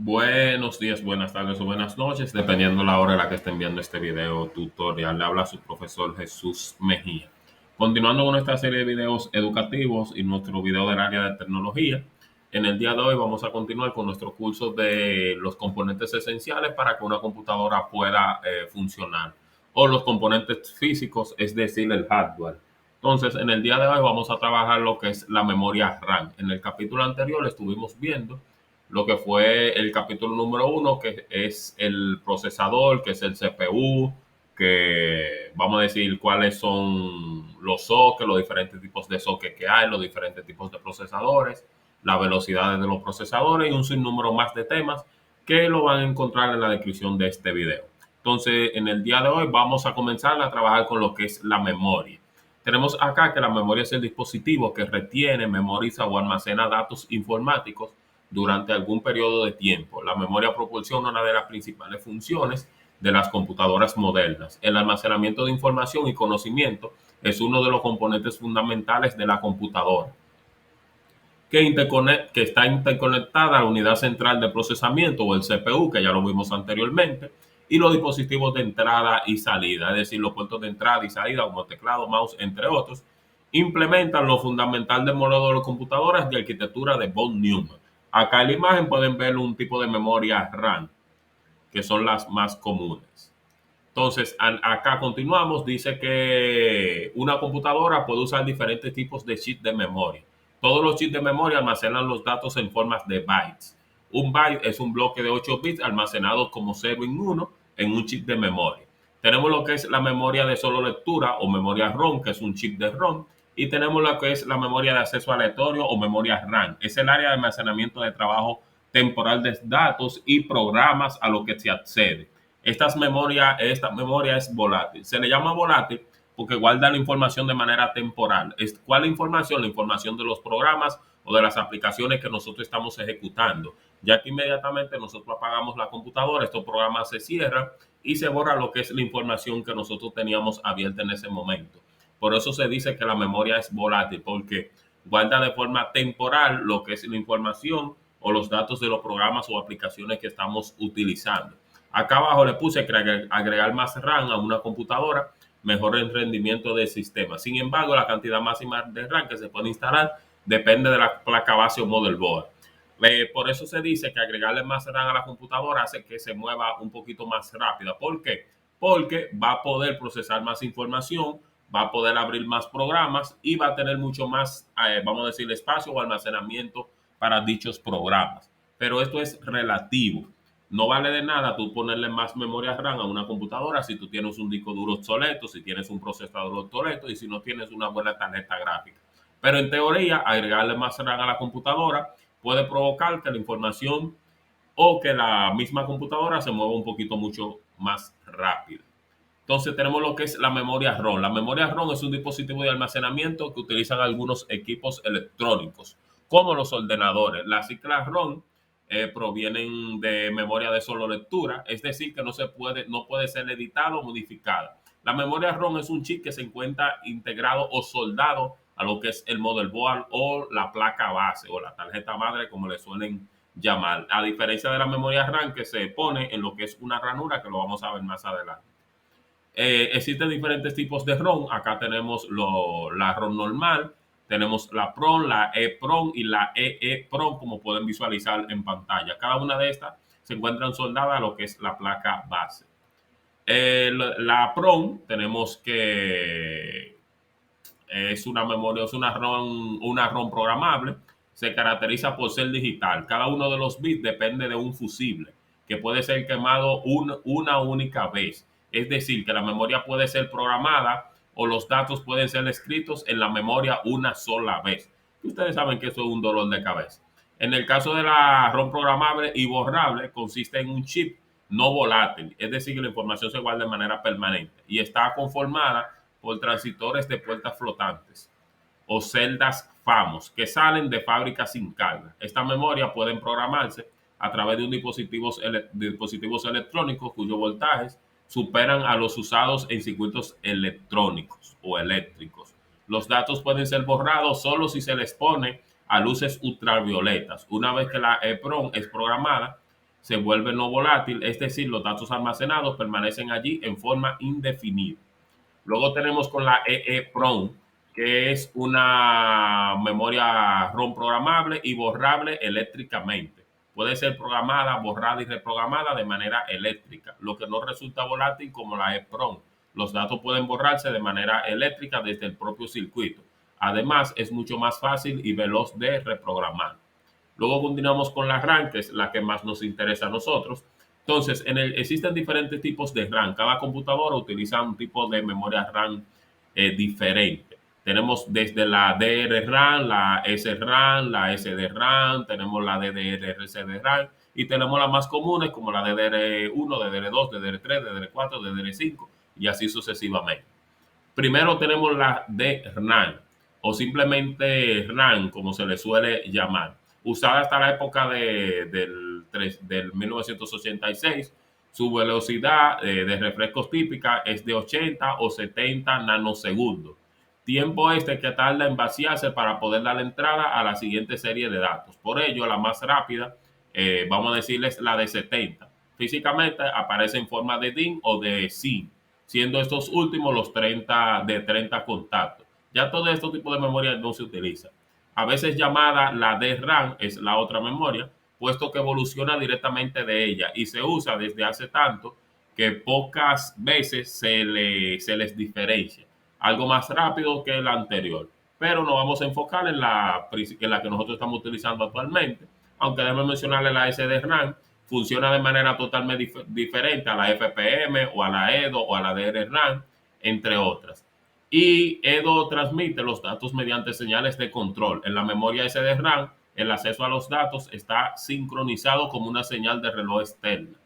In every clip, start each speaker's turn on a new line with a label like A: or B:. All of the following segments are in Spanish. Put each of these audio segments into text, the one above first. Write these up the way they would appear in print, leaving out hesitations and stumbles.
A: Buenos días, buenas tardes o buenas noches, dependiendo la hora en la que estén viendo este video tutorial. Le habla su profesor Jesús Mejía. Continuando con nuestra serie de videos educativos y nuestro video del área de tecnología, en el día de hoy vamos a continuar con nuestro curso de los componentes esenciales para que una computadora pueda funcionar, o los componentes físicos, es decir, el hardware. Entonces, en el día de hoy vamos a trabajar lo que es la memoria RAM. En el capítulo anterior estuvimos viendo lo que fue el capítulo número uno, que es el procesador, que es el CPU, que vamos a decir cuáles son los sockets, los diferentes tipos de sockets que hay, los diferentes tipos de procesadores, las velocidades de los procesadores y un sinnúmero más de temas que lo van a encontrar en la descripción de este video. Entonces, en el día de hoy vamos a comenzar a trabajar con lo que es la memoria. Tenemos acá que la memoria es el dispositivo que retiene, memoriza o almacena datos informáticos durante algún periodo de tiempo. La memoria proporciona una de las principales funciones de las computadoras modernas. El almacenamiento de información y conocimiento es uno de los componentes fundamentales de la computadora, que está interconectada a la unidad central de procesamiento o el CPU, que ya lo vimos anteriormente, y los dispositivos de entrada y salida, es decir, los puertos de entrada y salida como teclado, mouse, entre otros, implementan lo fundamental del modelo de las computadoras de arquitectura de von Neumann. Acá en la imagen pueden ver un tipo de memoria RAM, que son las más comunes. Entonces, acá continuamos, dice que una computadora puede usar diferentes tipos de chips de memoria. Todos los chips de memoria almacenan los datos en formas de bytes. Un byte es un bloque de 8 bits almacenados como 0 en 1 en un chip de memoria. Tenemos lo que es la memoria de solo lectura o memoria ROM, que es un chip de ROM, y tenemos lo que es la memoria de acceso aleatorio o memoria RAM. Es el área de almacenamiento de trabajo temporal de datos y programas a lo que se accede. Esta memoria es volátil. Se le llama volátil porque guarda la información de manera temporal. ¿Cuál información? La información de los programas o de las aplicaciones que nosotros estamos ejecutando. Ya que inmediatamente nosotros apagamos la computadora, estos programas se cierran y se borra lo que es la información que nosotros teníamos abierta en ese momento. Por eso se dice que la memoria es volátil, porque guarda de forma temporal lo que es la información o los datos de los programas o aplicaciones que estamos utilizando. Acá abajo le puse que agregar más RAM a una computadora mejora el rendimiento del sistema. Sin embargo, la cantidad máxima de RAM que se puede instalar depende de la placa base o motherboard. Por eso se dice que agregarle más RAM a la computadora hace que se mueva un poquito más rápida. ¿Por qué? Porque va a poder procesar más información, va a poder abrir más programas y va a tener mucho más, vamos a decir, espacio o almacenamiento para dichos programas. Pero esto es relativo. No vale de nada tú ponerle más memoria RAM a una computadora si tú tienes un disco duro obsoleto, si tienes un procesador obsoleto y si no tienes una buena tarjeta gráfica. Pero en teoría, agregarle más RAM a la computadora puede provocar que la información o que la misma computadora se mueva un poquito mucho más rápido. Entonces tenemos lo que es la memoria ROM. La memoria ROM es un dispositivo de almacenamiento que utilizan algunos equipos electrónicos, como los ordenadores. Las ciclas ROM provienen de memoria de solo lectura, es decir, que no puede ser editada o modificada. La memoria ROM es un chip que se encuentra integrado o soldado a lo que es el motherboard o la placa base o la tarjeta madre, como le suelen llamar, a diferencia de la memoria RAM que se pone en lo que es una ranura, que lo vamos a ver más adelante. Existen diferentes tipos de ROM. Acá tenemos la ROM normal, tenemos la PROM, la EPROM y la EEPROM, como pueden visualizar en pantalla. Cada una de estas se encuentran soldadas a lo que es la placa base. La PROM tenemos que es una memoria, es una ROM programable. Se caracteriza por ser digital. Cada uno de los bits depende de un fusible que puede ser quemado una única vez. Es decir, que la memoria puede ser programada o los datos pueden ser escritos en la memoria una sola vez. Ustedes saben que eso es un dolor de cabeza. En el caso de la ROM programable y borrable, consiste en un chip no volátil, es decir, que la información se guarda de manera permanente y está conformada por transistores de puertas flotantes o celdas FAMOS que salen de fábrica sin carga. Esta memoria pueden programarse a través de dispositivos electrónicos cuyos voltajes superan a los usados en circuitos electrónicos o eléctricos. Los datos pueden ser borrados solo si se les pone a luces ultravioletas. Una vez que la EEPROM es programada, se vuelve no volátil, es decir, los datos almacenados permanecen allí en forma indefinida. Luego tenemos con la EEPROM, que es una memoria ROM programable y borrable eléctricamente. Puede ser programada, borrada y reprogramada de manera eléctrica, lo que no resulta volátil como la EEPROM. Los datos pueden borrarse de manera eléctrica desde el propio circuito. Además, es mucho más fácil y veloz de reprogramar. Luego continuamos con la RAM, que es la que más nos interesa a nosotros. Entonces, existen diferentes tipos de RAM. Cada computadora utiliza un tipo de memoria RAM diferente. Tenemos desde la DRAM, la SRAM, la SDRAM, tenemos la DDR-CD-RAM y tenemos las más comunes como la DDR1, DDR2, DDR3, DDR4, DDR5 y así sucesivamente. Primero tenemos la DRAM o simplemente RAM, como se le suele llamar, usada hasta la época del 1986. Su velocidad de refrescos típica es de 80 o 70 nanosegundos. Tiempo este que tarda en vaciarse para poder dar entrada a la siguiente serie de datos. Por ello, la más rápida, vamos a decirles la de 70. Físicamente aparece en forma de DIN o de SIN, siendo estos últimos los 30 de 30 contactos. Ya todo este tipo de memoria no se utiliza. A veces llamada la DRAM es la otra memoria, puesto que evoluciona directamente de ella y se usa desde hace tanto que pocas veces se les diferencia. Algo más rápido que la anterior. Pero nos vamos a enfocar en la que nosotros estamos utilizando actualmente. Aunque debemos mencionarle la SDRAM, funciona de manera totalmente diferente a la FPM o a la EDO o a la DRAM, entre otras. Y EDO transmite los datos mediante señales de control. En la memoria SDRAM, el acceso a los datos está sincronizado como una señal de reloj externa.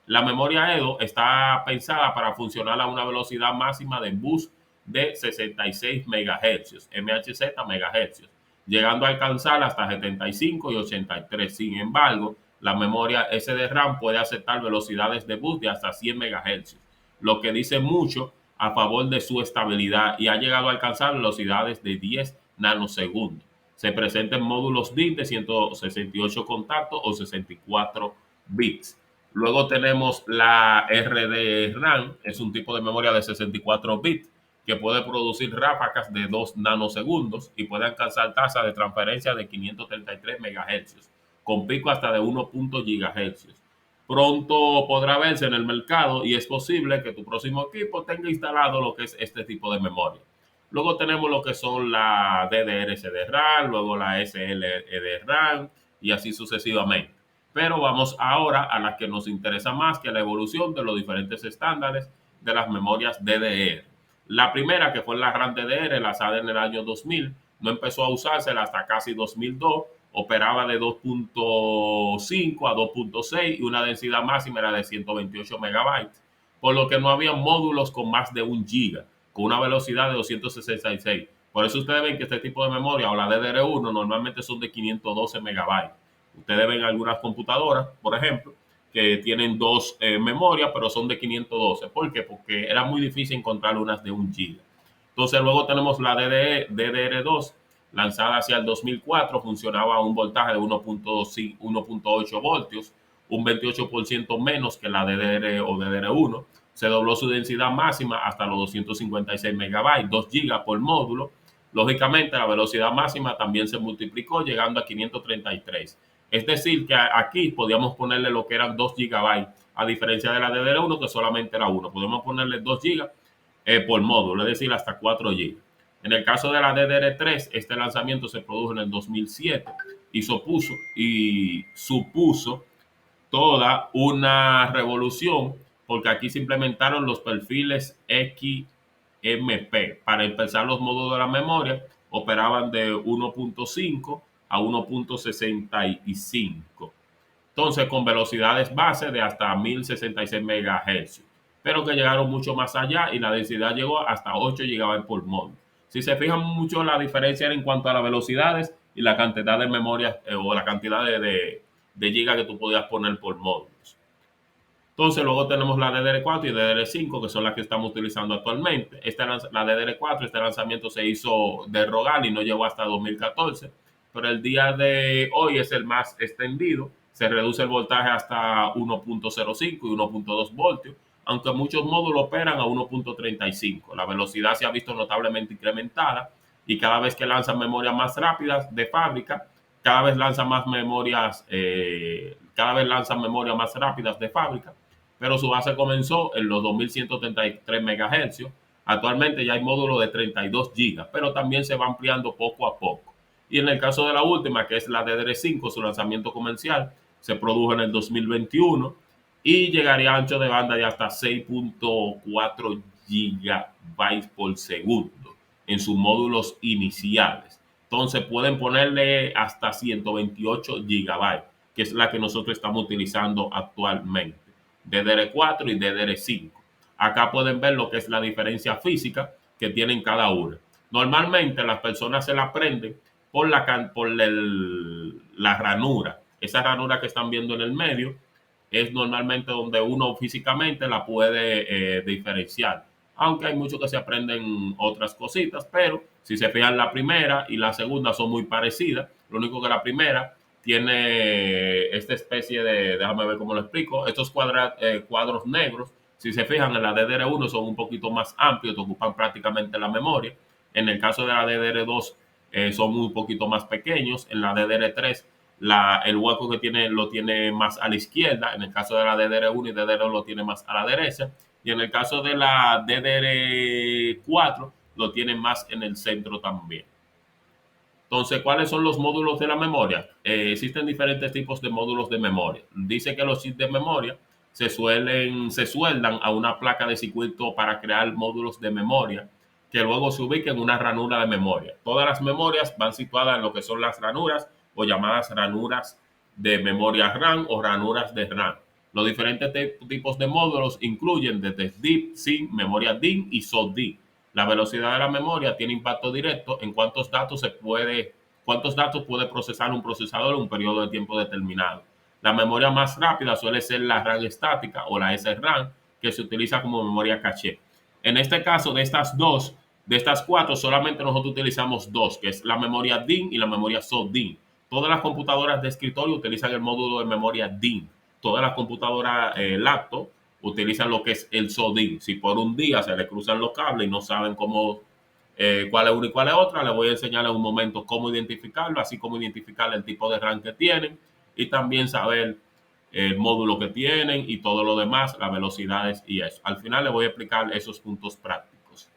A: La memoria EDO está pensada para funcionar a una velocidad máxima de bus de 66 MHz, MHz MHz, llegando a alcanzar hasta 75 y 83. Sin embargo, la memoria SDRAM puede aceptar velocidades de bus de hasta 100 MHz, lo que dice mucho a favor de su estabilidad y ha llegado a alcanzar velocidades de 10 nanosegundos. Se presenta en módulos DIN de 168 contactos o 64 bits. Luego tenemos la RDRAM, es un tipo de memoria de 64 bits que puede producir ráfagas de 2 nanosegundos y puede alcanzar tasa de transferencia de 533 MHz, con pico hasta de 1. GHz. Pronto podrá verse en el mercado y es posible que tu próximo equipo tenga instalado lo que es este tipo de memoria. Luego tenemos lo que son la DDR-CD-RAM, luego la SLED-RAM y así sucesivamente. Pero vamos ahora a la que nos interesa más, que la evolución de los diferentes estándares de las memorias DDR. La primera, que fue la RAM DDR, lanzada en el año 2000, no empezó a usarse hasta casi 2002, operaba de 2.5 a 2.6 y una densidad máxima era de 128 megabytes, por lo que no había módulos con más de 1 GB, con una velocidad de 266. Por eso ustedes ven que este tipo de memoria o la DDR1 normalmente son de 512 megabytes. Ustedes ven algunas computadoras, por ejemplo, que tienen dos memorias, pero son de 512. ¿Por qué? Porque era muy difícil encontrar unas de 1 GB. Entonces luego tenemos la DDR2, lanzada hacia el 2004, funcionaba a un voltaje de 1.8 voltios, un 28% menos que la DDR o DDR1. Se dobló su densidad máxima hasta los 256 megabytes, 2 GB por módulo. Lógicamente, la velocidad máxima también se multiplicó, llegando a 533. Es decir, que aquí podíamos ponerle lo que eran 2 GB, a diferencia de la DDR1, que solamente era 1. Podemos ponerle 2 GB por módulo, es decir, hasta 4 GB. En el caso de la DDR3, este lanzamiento se produjo en el 2007 y supuso toda una revolución, porque aquí se implementaron los perfiles XMP. Para empezar, los módulos de la memoria operaban de 1.5 a 1.65. Entonces, con velocidades base de hasta 1066 MHz, pero que llegaron mucho más allá y la densidad llegó hasta 8 GB por módulo. Si se fijan mucho, la diferencia era en cuanto a las velocidades y la cantidad de memoria o la cantidad de gigas que tú podías poner por módulos. Entonces, luego tenemos la DDR4 y DDR5, que son las que estamos utilizando actualmente. La DDR4, este lanzamiento se hizo de rogal y no llegó hasta 2014, pero el día de hoy es el más extendido. se reduce el voltaje hasta 1.05 y 1.2 voltios, aunque muchos módulos operan a 1.35. La velocidad se ha visto notablemente incrementada y cada vez que lanzan memorias más rápidas de fábrica, cada vez lanzan memorias más rápidas de fábrica, pero su base comenzó en los 2133 MHz. Actualmente ya hay módulos de 32 GB, pero también se va ampliando poco a poco. Y en el caso de la última, que es la DDR5, su lanzamiento comercial se produjo en el 2021 y llegaría a ancho de banda de hasta 6.4 gigabytes por segundo en sus módulos iniciales. Entonces pueden ponerle hasta 128 gigabytes, que es la que nosotros estamos utilizando actualmente, DDR4 y DDR5. Acá pueden ver lo que es la diferencia física que tienen cada una. Normalmente las personas se la aprenden por la ranura. Esa ranura que están viendo en el medio es normalmente donde uno físicamente la puede diferenciar. Aunque hay muchos que se aprenden otras cositas, pero si se fijan, la primera y la segunda son muy parecidas. Lo único que la primera tiene esta especie de, déjame ver cómo lo explico, estos cuadros negros. Si se fijan, en la DDR1 son un poquito más amplios, que ocupan prácticamente la memoria. En el caso de la DDR2 son un poquito más pequeños. En la DDR3 el hueco que tiene lo tiene más a la izquierda. En el caso de la DDR1 y DDR2 lo tiene más a la derecha. Y en el caso de la DDR4 lo tiene más en el centro también. Entonces, ¿cuáles son los módulos de la memoria? Existen diferentes tipos de módulos de memoria. Dice que los chips de memoria se sueldan a una placa de circuito para crear módulos de memoria que luego se ubiquen en una ranura de memoria. Todas las memorias van situadas en lo que son las ranuras o llamadas ranuras de memoria RAM o ranuras de RAM. Los diferentes tipos de módulos incluyen desde DIP, SIM, memoria DIM y SO-DIMM. La velocidad de la memoria tiene impacto directo en cuántos datos puede procesar un procesador en un periodo de tiempo determinado. La memoria más rápida suele ser la RAM estática o la SRAM, que se utiliza como memoria caché. En este caso, de estas cuatro, solamente nosotros utilizamos dos, que es la memoria DIMM y la memoria SO-DIMM. Todas las computadoras de escritorio utilizan el módulo de memoria DIMM. Todas las computadoras laptop utilizan lo que es el SO-DIMM. Si por un día se le cruzan los cables y no saben cuál es una y cuál es otra, les voy a enseñar en un momento cómo identificarlo, así como identificar el tipo de RAM que tienen y también saber el módulo que tienen y todo lo demás, las velocidades y eso. Al final les voy a explicar esos puntos prácticos.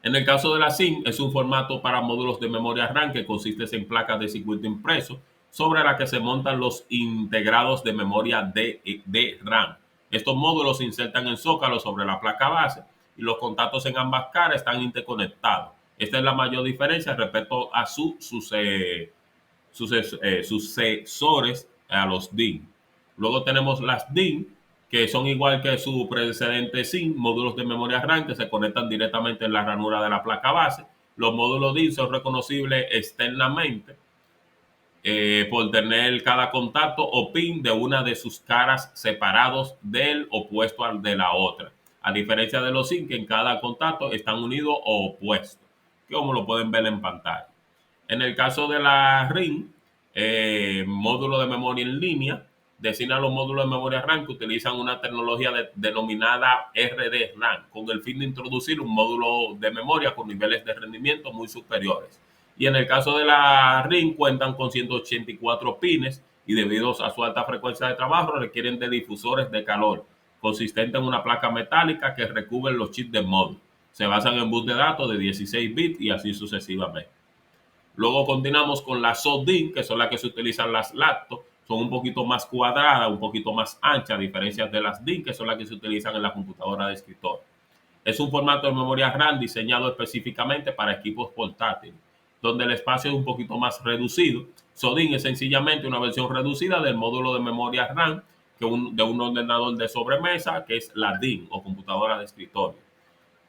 A: En el caso de la SIM, es un formato para módulos de memoria RAM que consiste en placas de circuito impreso sobre la que se montan los integrados de memoria de RAM. Estos módulos se insertan en zócalos sobre la placa base y los contactos en ambas caras están interconectados. Esta es la mayor diferencia respecto a sucesores, a los DIMM. Luego tenemos las DIMM, que son igual que su precedente SIM, módulos de memoria RAM que se conectan directamente en la ranura de la placa base. Los módulos DIMM son reconocibles externamente por tener cada contacto o pin de una de sus caras separados del opuesto al de la otra. A diferencia de los SIM, que en cada contacto están unidos o opuestos, como lo pueden ver en pantalla. En el caso de la RIM, módulo de memoria en línea, designan los módulos de memoria RAM que utilizan una tecnología denominada RDRAM, con el fin de introducir un módulo de memoria con niveles de rendimiento muy superiores. Y en el caso de la RIM, cuentan con 184 pines y debido a su alta frecuencia de trabajo requieren de difusores de calor, consistentes en una placa metálica que recubren los chips de módulo. Se basan en bus de datos de 16 bits y así sucesivamente. Luego continuamos con las SO-DIMM, que son las que se utilizan las laptops. Son un poquito más cuadradas, un poquito más anchas, a diferencia de las DIMM, que son las que se utilizan en la computadora de escritorio. Es un formato de memoria RAM diseñado específicamente para equipos portátiles, donde el espacio es un poquito más reducido. SO-DIMM es sencillamente una versión reducida del módulo de memoria RAM de un ordenador de sobremesa, que es la DIMM o computadora de escritorio.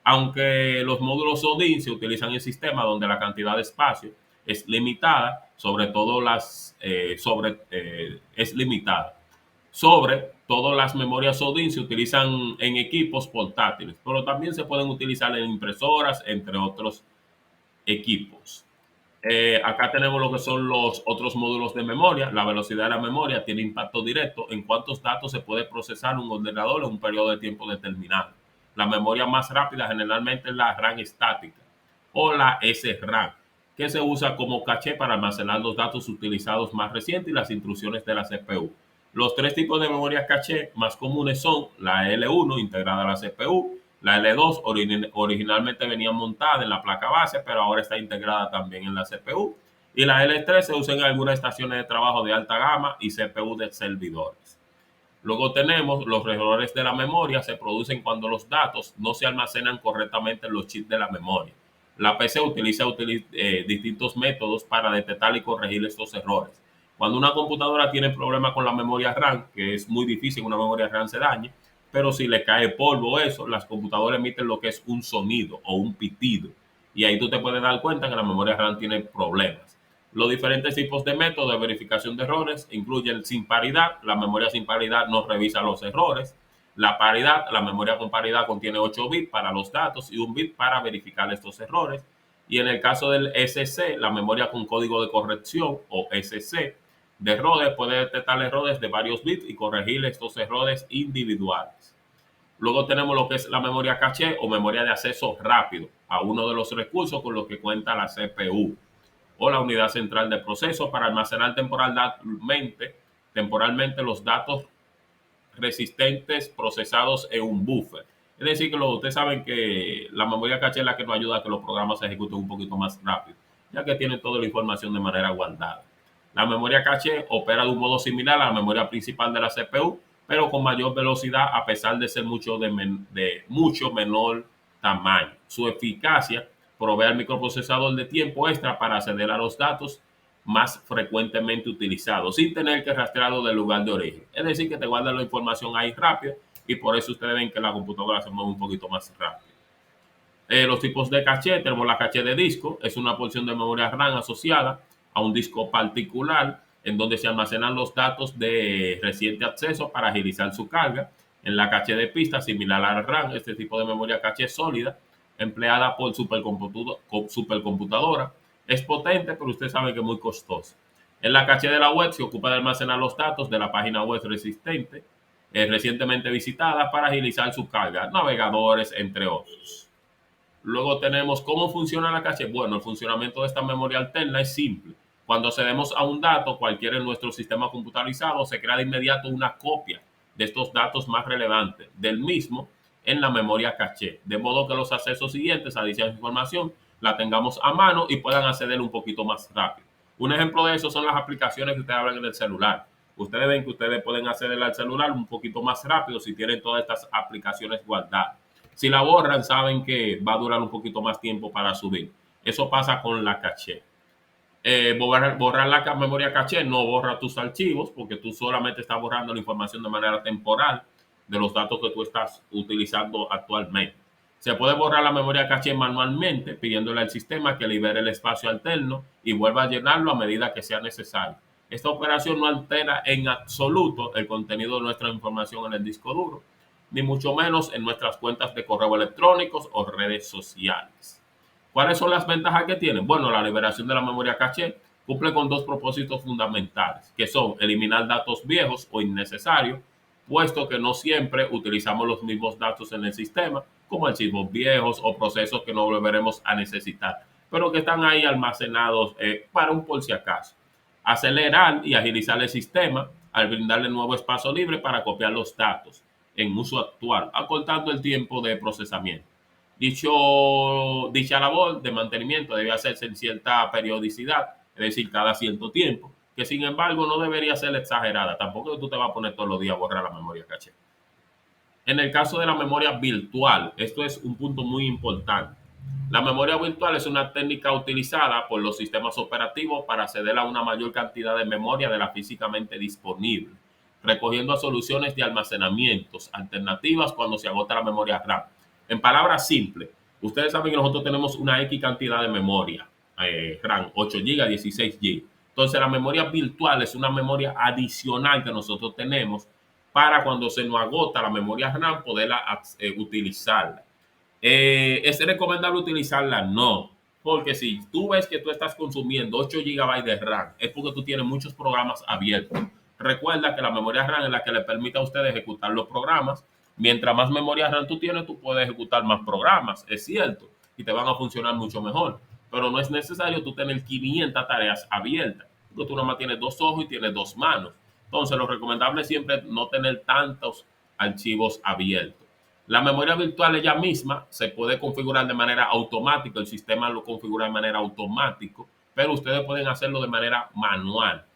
A: Aunque los módulos SO-DIMM se utilizan en sistemas donde la cantidad de espacio es limitada, es limitada. Sobre todo las memorias SO-DIMM se utilizan en equipos portátiles, pero también se pueden utilizar en impresoras, entre otros equipos. Acá tenemos lo que son los otros módulos de memoria. La velocidad de la memoria tiene impacto directo en cuántos datos se puede procesar un ordenador en un periodo de tiempo determinado. La memoria más rápida generalmente es la RAM estática o la SRAM, que se usa como caché para almacenar los datos utilizados más recientes y las instrucciones de la CPU. Los tres tipos de memoria caché más comunes son la L1 integrada a la CPU, la L2 originalmente venía montada en la placa base, pero ahora está integrada también en la CPU. Y la L3 se usa en algunas estaciones de trabajo de alta gama y CPU de servidores. Luego tenemos los errores de la memoria, se producen cuando los datos no se almacenan correctamente en los chips de la memoria. La PC utiliza distintos métodos para detectar y corregir estos errores. Cuando una computadora tiene problemas con la memoria RAM, que es muy difícil que una memoria RAM se dañe, pero si le cae polvo o eso, las computadoras emiten lo que es un sonido o un pitido. Y ahí tú te puedes dar cuenta que la memoria RAM tiene problemas. Los diferentes tipos de métodos de verificación de errores incluyen sin paridad. La memoria sin paridad no revisa los errores. La paridad, la memoria con paridad contiene 8 bits para los datos y 1 bit para verificar estos errores. Y en el caso del SC, la memoria con código de corrección o SC de errores puede detectar errores de varios bits y corregir estos errores individuales. Luego tenemos lo que es la memoria caché o memoria de acceso rápido a uno de los recursos con los que cuenta la CPU o la unidad central de proceso para almacenar temporalmente los datos resistentes procesados en un buffer. Es decir, que ustedes saben que la memoria caché es la que nos ayuda a que los programas se ejecuten un poquito más rápido, ya que tiene toda la información de manera guardada. La memoria caché opera de un modo similar a la memoria principal de la CPU, pero con mayor velocidad a pesar de ser de mucho menor tamaño. Su eficacia provee al microprocesador de tiempo extra para acceder a los datos más frecuentemente utilizados sin tener que rastrearlo del lugar de origen. Es decir, que te guarda la información ahí rápido y por eso ustedes ven que la computadora se mueve un poquito más rápido. Los tipos de caché, tenemos la caché de disco, es una porción de memoria RAM asociada a un disco particular en donde se almacenan los datos de reciente acceso para agilizar su carga. En la caché de pista, similar a la RAM, este tipo de memoria caché sólida, empleada por supercomputadora, es potente, pero usted sabe que es muy costoso. En la caché de la web se ocupa de almacenar los datos de la página web recientemente visitada para agilizar su carga, navegadores, entre otros. Luego tenemos cómo funciona la caché. Bueno, el funcionamiento de esta memoria alterna es simple. Cuando accedemos a un dato, cualquiera en nuestro sistema computarizado, se crea de inmediato una copia de estos datos más relevantes del mismo en la memoria caché, de modo que los accesos siguientes a dicha información la tengamos a mano y puedan acceder un poquito más rápido. Un ejemplo de eso son las aplicaciones que ustedes hablan en el celular. Ustedes ven que ustedes pueden acceder al celular un poquito más rápido si tienen todas estas aplicaciones guardadas. Si la borran, saben que va a durar un poquito más tiempo para subir. Eso pasa con la caché. Borrar la memoria caché no borra tus archivos porque tú solamente estás borrando la información de manera temporal de los datos que tú estás utilizando actualmente. Se puede borrar la memoria caché manualmente pidiéndole al sistema que libere el espacio alterno y vuelva a llenarlo a medida que sea necesario. Esta operación no altera en absoluto el contenido de nuestra información en el disco duro, ni mucho menos en nuestras cuentas de correo electrónicos o redes sociales. ¿Cuáles son las ventajas que tienen? Bueno, la liberación de la memoria caché cumple con dos propósitos fundamentales, que son eliminar datos viejos o innecesarios, puesto que no siempre utilizamos los mismos datos en el sistema, como archivos viejos o procesos que no volveremos a necesitar, pero que están ahí almacenados para un por si acaso. Acelerar y agilizar el sistema al brindarle nuevo espacio libre para copiar los datos en uso actual, acortando el tiempo de procesamiento. Dicha labor de mantenimiento debe hacerse en cierta periodicidad, es decir, cada cierto tiempo, que sin embargo no debería ser exagerada. Tampoco tú te vas a poner todos los días a borrar la memoria caché. En el caso de la memoria virtual, esto es un punto muy importante. La memoria virtual es una técnica utilizada por los sistemas operativos para acceder a una mayor cantidad de memoria de la físicamente disponible, recogiendo soluciones de almacenamientos alternativas cuando se agota la memoria RAM. En palabras simples, ustedes saben que nosotros tenemos una X cantidad de memoria RAM, 8 GB, 16 GB. Entonces la memoria virtual es una memoria adicional que nosotros tenemos para cuando se nos agota la memoria RAM poderla utilizarla. ¿Es recomendable utilizarla? No. Porque si tú ves que tú estás consumiendo 8 GB de RAM, es porque tú tienes muchos programas abiertos. Recuerda que la memoria RAM es la que le permite a usted ejecutar los programas. Mientras más memoria RAM tú tienes, tú puedes ejecutar más programas, es cierto, y te van a funcionar mucho mejor. Pero no es necesario tú tener 500 tareas abiertas, porque tú nada más tienes dos ojos y tienes dos manos. Entonces, lo recomendable es siempre no tener tantos archivos abiertos. La memoria virtual ella misma se puede configurar de manera automática, el sistema lo configura de manera automática, pero ustedes pueden hacerlo de manera manual.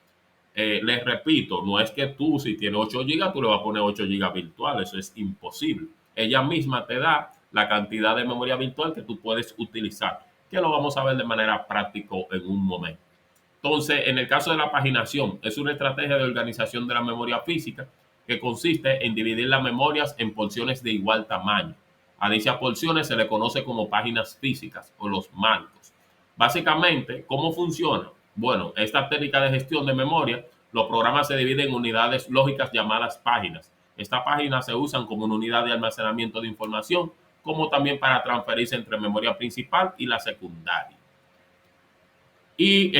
A: Les repito, no es que tú si tienes 8 gigas, tú le vas a poner 8 gigas virtuales, eso es imposible. Ella misma te da la cantidad de memoria virtual que tú puedes utilizar, que lo vamos a ver de manera práctica en un momento. Entonces, en el caso de la paginación, es una estrategia de organización de la memoria física que consiste en dividir las memorias en porciones de igual tamaño. A dichas porciones se le conoce como páginas físicas o los marcos. Básicamente, ¿cómo funciona? Bueno, esta técnica de gestión de memoria, los programas se dividen en unidades lógicas llamadas páginas. Estas páginas se usan como una unidad de almacenamiento de información, como también para transferirse entre memoria principal y la secundaria. Y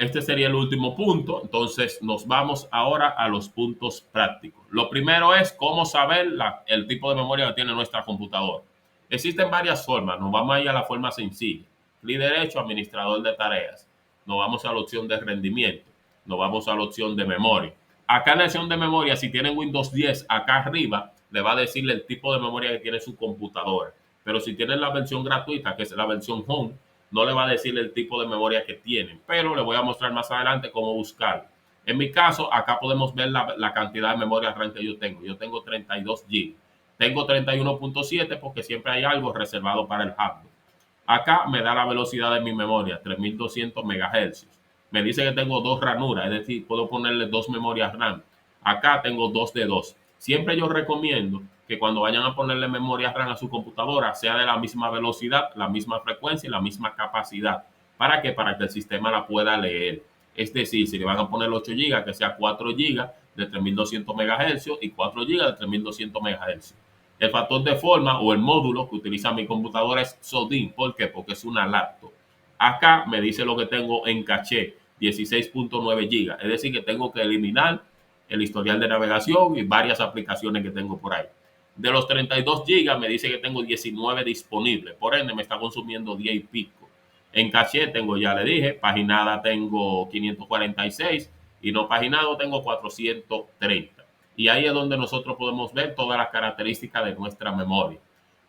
A: este sería el último punto. Entonces nos vamos ahora a los puntos prácticos. Lo primero es cómo saber el tipo de memoria que tiene nuestra computadora. Existen varias formas. Nos vamos a ir a la forma sencilla. Clic derecho, administrador de tareas. Nos vamos a la opción de rendimiento. Nos vamos a la opción de memoria. Acá en la opción de memoria, si tienen Windows 10, acá arriba le va a decirle el tipo de memoria que tiene su computadora. Pero si tienen la versión gratuita, que es la versión Home, no le va a decir el tipo de memoria que tienen, pero le voy a mostrar más adelante cómo buscarlo. En mi caso, acá podemos ver la cantidad de memoria RAM que yo tengo. Yo tengo 32 GB. Tengo 31.7 porque siempre hay algo reservado para el hardware. Acá me da la velocidad de mi memoria, 3200 MHz. Me dice que tengo dos ranuras, es decir, puedo ponerle dos memorias RAM. Acá tengo dos de dos. Siempre yo recomiendo que cuando vayan a ponerle memoria RAM a su computadora sea de la misma velocidad, la misma frecuencia y la misma capacidad. ¿Para qué? Para que el sistema la pueda leer. Es decir, si le van a poner 8 GB, que sea 4 GB de 3200 MHz y 4 GB de 3200 MHz. El factor de forma o el módulo que utiliza mi computadora es SODIMM. ¿Por qué? Porque es una laptop. Acá me dice lo que tengo en caché, 16.9 GB. Es decir, que tengo que eliminar el historial de navegación y varias aplicaciones que tengo por ahí. De los 32 GB me dice que tengo 19 disponibles. Por ende, me está consumiendo 10 y pico. En caché tengo, ya le dije, paginada tengo 546 y no paginado tengo 430. Y ahí es donde nosotros podemos ver todas las características de nuestra memoria.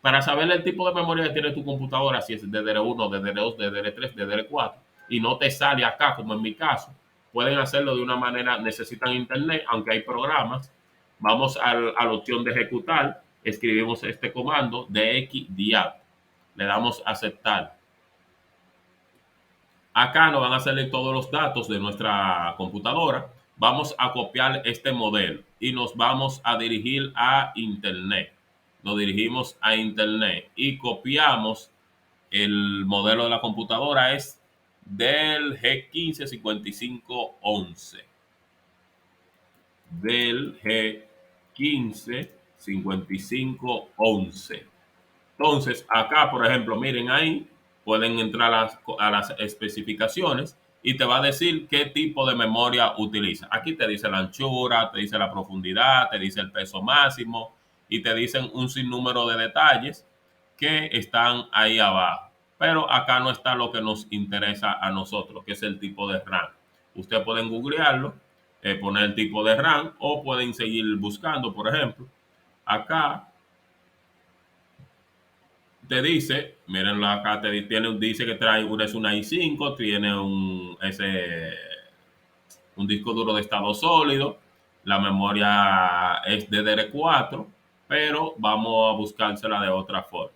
A: Para saber el tipo de memoria que tiene tu computadora, si es DDR1, DDR2, DDR3, DDR4, y no te sale acá, como en mi caso, pueden hacerlo de una manera, necesitan internet, aunque hay programas. Vamos a la opción de ejecutar, escribimos este comando dxdiag, le damos a aceptar. Acá nos van a salir todos los datos de nuestra computadora. Vamos a copiar este modelo y nos vamos a dirigir a Internet. Nos dirigimos a Internet y copiamos el modelo de la computadora. Es del G155511. Del G155511. Entonces, acá, por ejemplo, miren ahí, pueden entrar a las especificaciones y te va a decir qué tipo de memoria utiliza. Aquí te dice la anchura, te dice la profundidad, te dice el peso máximo y te dicen un sinnúmero de detalles que están ahí abajo. Pero acá no está lo que nos interesa a nosotros, que es el tipo de RAM. Ustedes pueden googlearlo, poner el tipo de RAM o pueden seguir buscando, por ejemplo. Acá te dice, mírenlo acá, dice que trae es una i5, tiene un disco duro de estado sólido, la memoria es DDR4, pero vamos a buscársela de otra forma.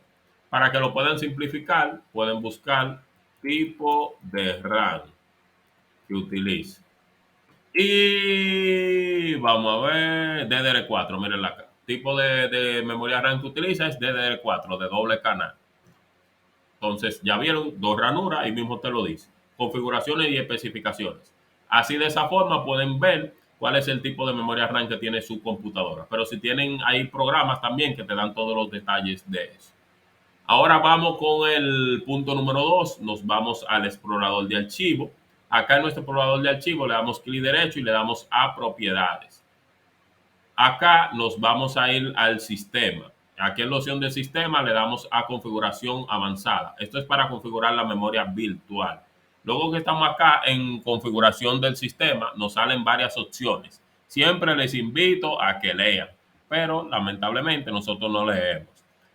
A: Para que lo puedan simplificar, pueden buscar tipo de RAM que utilice. Y vamos a ver, DDR4, miren acá. Tipo de memoria RAM que utiliza es DDR4, de doble canal. Entonces, ya vieron, dos ranuras, ahí mismo te lo dice. Configuraciones y especificaciones. Así de esa forma pueden ver cuál es el tipo de memoria RAM que tiene su computadora. Pero si tienen ahí programas también que te dan todos los detalles de eso. Ahora vamos con el punto número 2. Nos vamos al explorador de archivo. Acá en nuestro explorador de archivo le damos clic derecho y le damos a propiedades. Acá nos vamos a ir al sistema. Aquí en la opción de sistema le damos a configuración avanzada. Esto es para configurar la memoria virtual. Luego que estamos acá en configuración del sistema, nos salen varias opciones. Siempre les invito a que lean, pero lamentablemente nosotros no leemos.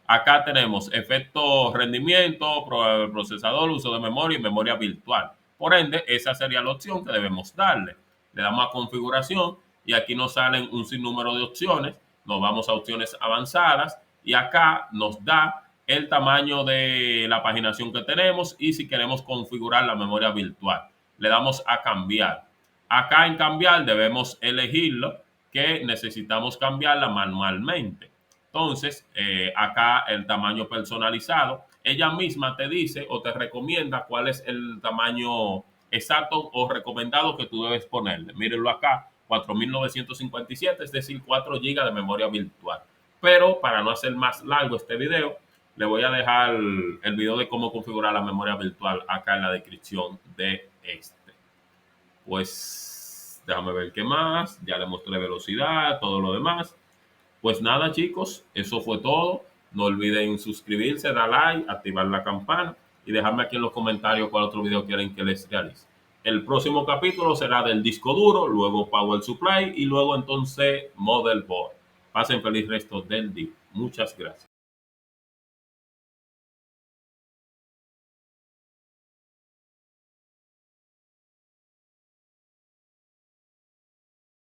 A: Acá tenemos efecto rendimiento, procesador, uso de memoria y memoria virtual. Por ende, esa sería la opción que debemos darle. Le damos a configuración y aquí nos salen un sinnúmero de opciones. Nos vamos a opciones avanzadas y acá nos da el tamaño de la paginación que tenemos y si queremos configurar la memoria virtual. Le damos a cambiar. Acá en cambiar debemos elegirlo que necesitamos cambiarla manualmente. Entonces, acá el tamaño personalizado, ella misma te dice o te recomienda cuál es el tamaño exacto o recomendado que tú debes ponerle. Mírenlo acá, 4957, es decir, 4 GB de memoria virtual. Pero para no hacer más largo este video, le voy a dejar el video de cómo configurar la memoria virtual acá en la descripción de este. Pues déjame ver qué más. Ya le mostré velocidad, todo lo demás. Pues nada, chicos, eso fue todo. No olviden suscribirse, dar like, activar la campana y dejarme aquí en los comentarios cuál otro video quieren que les realice. El próximo capítulo será del disco duro, luego Power Supply y luego entonces Motherboard. Pasen feliz resto del día. Muchas gracias.